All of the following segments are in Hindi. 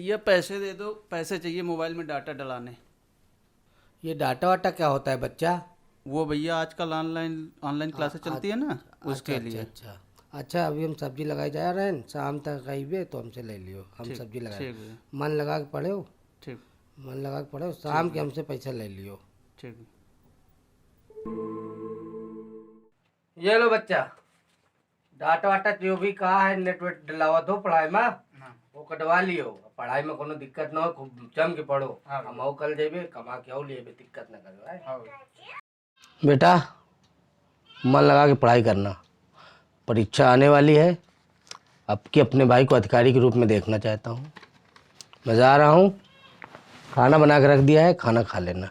भैया पैसे दे दो, पैसे चाहिए मोबाइल में डाटा डलाने। ये डाटा वाटा क्या होता है बच्चा? वो भैया आजकल ऑनलाइन ऑनलाइन क्लासेस चलती है ना, अच्छा उसके अच्छा लिए। अच्छा। अच्छा अभी हम सब्जी लगाए जा रहे हैं, शाम तक आइबे तो हमसे ले लियो, हम ठीक सब्जी लगाए। ठीक भैया। मन लगा के पढ़े हो, ठीक मन लगा के पढ़े हो, ठीक शाम के भैया। हमसे पैसा ले लियो। ठीक। ये लो बच्चा, डाटा वाटा जो भी कहा है नेट वेट डलावा दो पढ़ाई में, हाँ वो कटवा लियो। पढ़ाई में कोनो दिक्कत ना हो, खूब जम के पढ़ो। हाँ हम कल जेबे कमा के आओ लिए दिक्कत ना करो। हाँ। बेटा मन लगा के पढ़ाई करना, परीक्षा आने वाली है। अब के अपने भाई को अधिकारी के रूप में देखना चाहता हूँ। मैं जा रहा हूँ, खाना बना के रख दिया है, खाना खा लेना।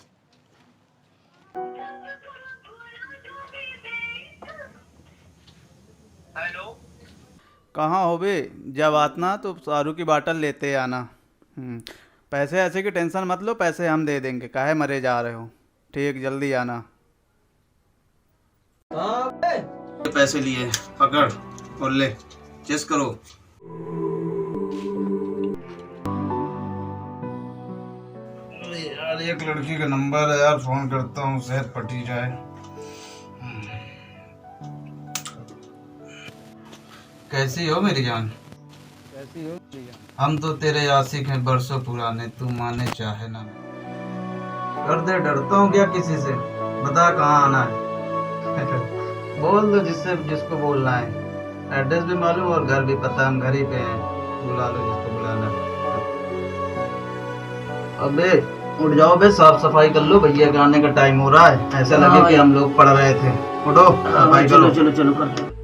कहाँ हो बे? जब आतना तो सारू की बाटल लेते आना। पैसे ऐसे की टेंशन मत लो, पैसे हम दे देंगे, काहे मरे जा रहे हो। ठीक, जल्दी आना। पैसे लिए, पकड़ और ले, चेस करो। अरे यार, एक लड़की का नंबर है यार, फोन करता हूँ, शायद पटी जाए। कैसी हो मेरी जान? कैसी हो मेरी जान? हम तो तेरे आशिक हैं बरसों पुराने, तू माने चाहे ना। कर दे, डरता हूँ क्या किसी से? बता कहाँ आना है। बोल दो जिससे जिसको बोलना है। एड्रेस भी मालूम और घर भी पता, हम घर ही पे हैं। बुला लो जिसको बुलाना है। अबे उठ जाओ बे, साफ सफाई कर लो, भैया के आने का टाइम हो रहा है। ऐसा लगे कि हम लोग पढ़ रहे थे। उठो, सफाई करो। चलो चलो कर।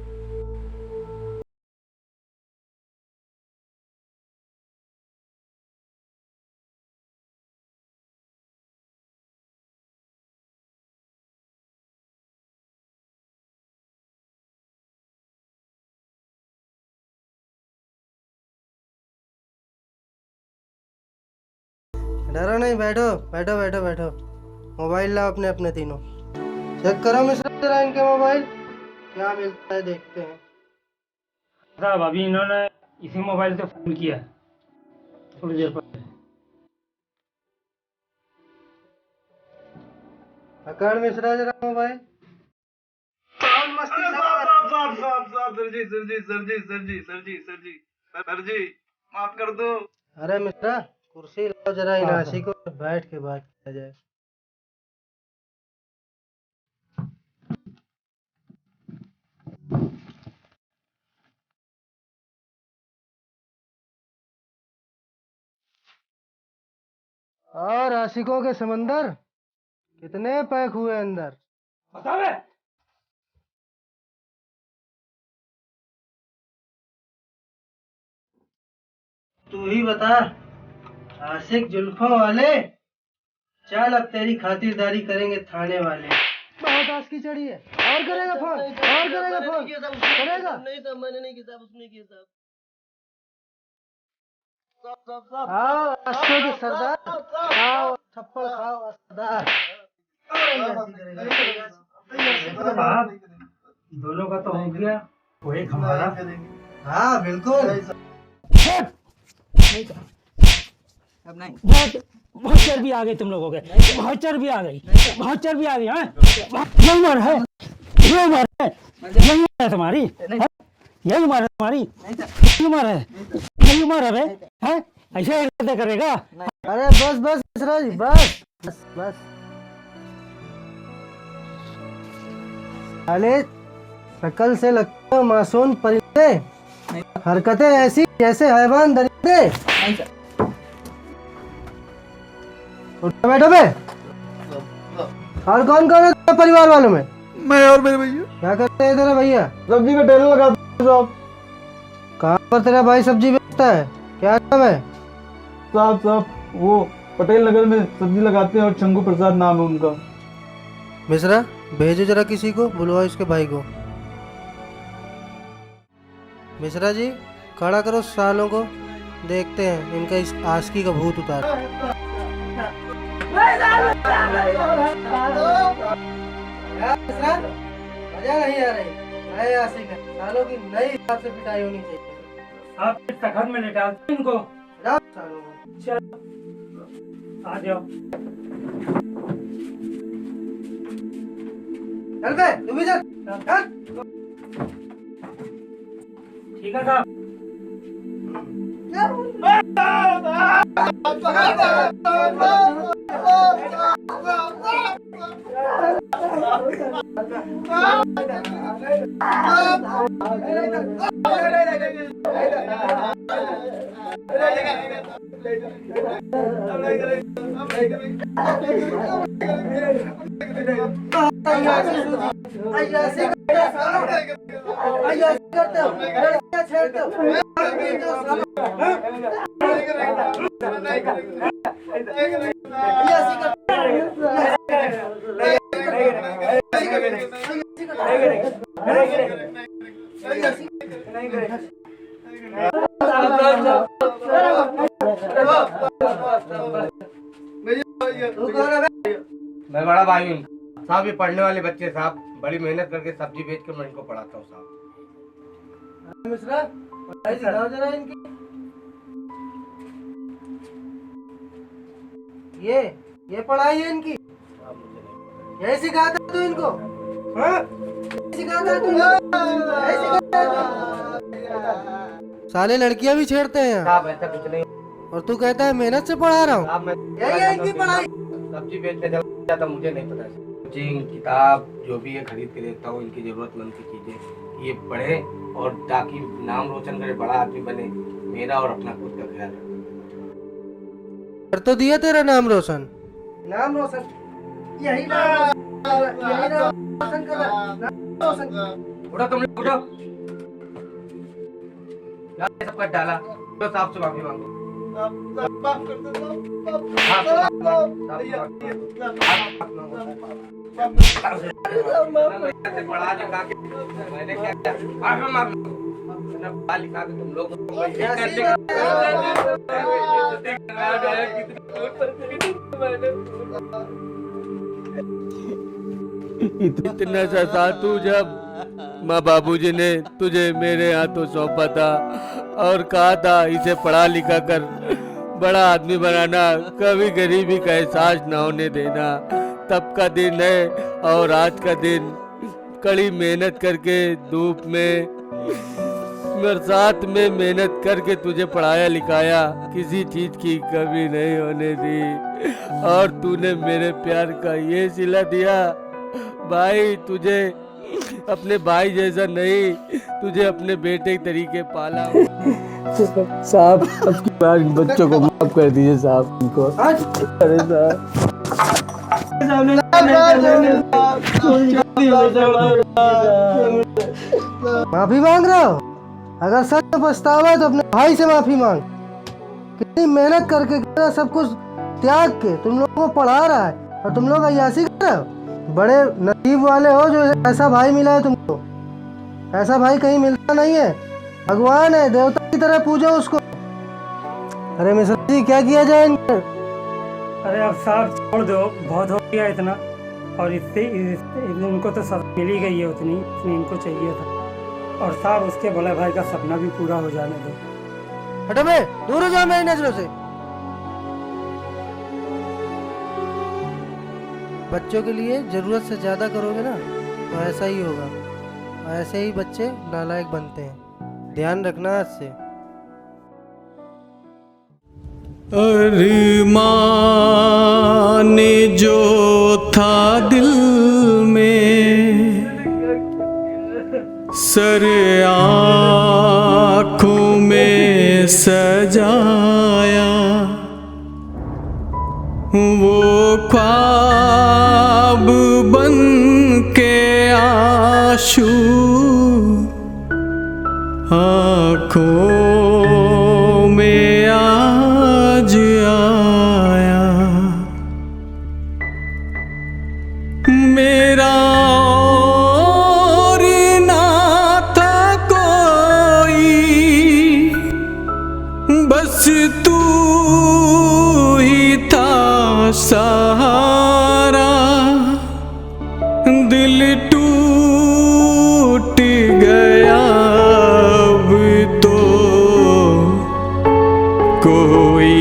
डरो नहीं, बैठो बैठो बैठो बैठो। मोबाइल लाओ अपने अपने तीनों, चेक करो मिश्रा जरा इनके मोबाइल, क्या मिलता है देखते हैं। साहब अभी इन्होंने इसी मोबाइल से फोन किया है, थोड़ी देर पहले। पकड़ मिश्रा जरा मोबाइल। सर जी माफ कर दो। अरे मिश्रा कुर्सी लाओ जरा, इन आशी को बैठ के बात किया जाए। और आशिकों के समंदर कितने पैक हुए अंदर? बतावे। तू ही बता, आशिक जुल्फों वाले, चल अब तेरी खातिरदारी करेंगे थाने वाले। बहुत आशिकी चढ़ी है, और करेगा फोन, और करेगा फोन, करेगा नहीं साहब, मैंने नहीं किया साहब, उसने किया साहब। आओ आशिकों के सरदार, आओ थप्पड़ खाओ सरदार। साहब दोनों का तो हो गया, वो एक हमारा। हाँ बिल्कुल। अब नहीं, बहुत चर्बी आ गई तुम लोगों के, बहुत चर्बी आ गई, बहुत चर्बी आ गई। हाँ यही उम्र है, यही उम्र है, यही उम्र है तुम्हारी, यही उम्र है तुम्हारी, यही उम्र है, यही उम्र है बे, हैं ऐसे हरकतें करेगा? अरे बस बस मिश्रा जी, बस बस बस। अरे शक्ल से लगते हो मासूम परिंदे, हरकतें ऐसी जैसे हैवान दरिंदे। उठो बैठो बे। और कौन कौन है तेरे परिवार वालों में? मैं और मेरे भैया। क्या करते हैं तेरे भैया? सब्जी का ठेला लगाते साहब। कहाँ पर तेरा भाई सब्जी बेचता है, क्या नाम है? साहब वो पटेल नगर में सब्जी लगाते हैं और शंभू प्रसाद नाम है उनका। मिश्रा भेजो जरा किसी को, बुलवाओ इसके भाई को। मिश्रा जी खड़ा करो सालों को, देखते हैं इनका इस आशिकी का भूत उतार। मजा नहीं आ रही, नए आशिक है, सालों की नई हिसाब से पिटाई होनी चाहिए। आप इस तखत में ले डालते हैं इनको। जाओ सालों को। चलो आ जाओ। चल बे तू भी चल चल। ठीक है साहब। मैं बड़ा भाई हूँ साहब। ये पढ़ने वाले बच्चे साहब बड़ी मेहनत करके सब्जी बेच कर मैं इनको पढ़ाता हूँ साहब। मिश्रा पढ़ाई सिखाओ जरा इनकी। ये पढ़ाई है इनकी। यही सिखाता तू इनको? हाँ? सिखाता तू? यही सिखाता तू? साले लड़कियां भी छेड़ते हैं यहाँ। साहब ऐसा कुछ नहीं और तू कहता है मेहनत से पढ़ा रहा हूँ। साहब। मैं यही है इनकी पढ़ाई। सब्जी बेचने जाता मुझे नहीं पता। कोचिंग किताब जो भी है खरीद के देता हूँ इनकी जरूरतमंद की चीजें ये पढ़े और ताकि नाम रोशन करे, बड़ा आदमी बने, मेरा और अपना खुद का ख्याल रखे। कर तो दिया तेरा नाम रोशन। नाम रोशन यही नाम रोशन कर नाम रोशन। उठो तुम लोग उठो। क्या ये सब कर डाला? तो साहब से माफी मांगो। पढ़ा लिखा के मैंने क्या किया? पढ़ा लिखा के तुम लोग इतना सा था तू जब माँ बाबूजी ने तुझे मेरे हाथों सौंपा था और कहा था इसे पढ़ा लिखा कर बड़ा आदमी बनाना, कभी गरीबी का एहसास न होने देना। तब का दिन है और आज का दिन कड़ी मेहनत करके धूप में बरसात में मेहनत करके तुझे पढ़ाया लिखाया, किसी चीज की कमी नहीं होने दी और तूने मेरे प्यार का ये सिला दिया। भाई तुझे अपने भाई जैसा नहीं, तुझे अपने बेटे के तरीके पाला। साहब अब की बार इन बच्चों को माफ कर दीजिए साहब। इनको अरे साहब माफी मांग रहे हो? अगर सच में पछतावा है तो अपने भाई से माफी मांग। कितनी मेहनत करके कितना सब कुछ त्याग के तुम लोगों को पढ़ा रहा है और तुम लोग अय्यासी कर रहे हो। बड़े नसीब वाले हो जो ऐसा भाई मिला है तुमको। ऐसा भाई कहीं मिलता नहीं है। भगवान है, देवता की तरह पूजो उसको। अरे मिश्रा जी क्या किया जाए इनको? अरे अब साहब छोड़ दो, बहुत हो गया इतना। और इससे इनको तो सब मिल ही गई है उतनी इनको चाहिए था। और साहब उसके बड़े भाई का सपना भी पूरा हो जाने दो। हटो बे, दूर हो जाओ मेरी नजरों से। बच्चों के लिए जरूरत से ज्यादा करोगे ना तो ऐसा ही होगा। और ऐसे ही बच्चे नालायक बनते हैं। ध्यान रखना आज से। अरमान जो था दिल में सर आँखों में सजाया, वो ख्वाब बन के आंसू आँखों में आज आया। मेरा और ना था कोई, बस तू ही था सहारा। दिल टूट गया अब तो कोई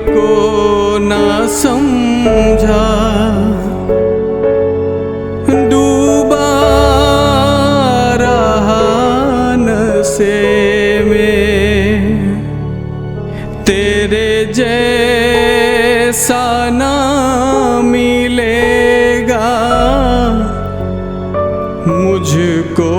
को ना समझा, डूबा रहा नशे में, तेरे जैसा ना मिलेगा मुझको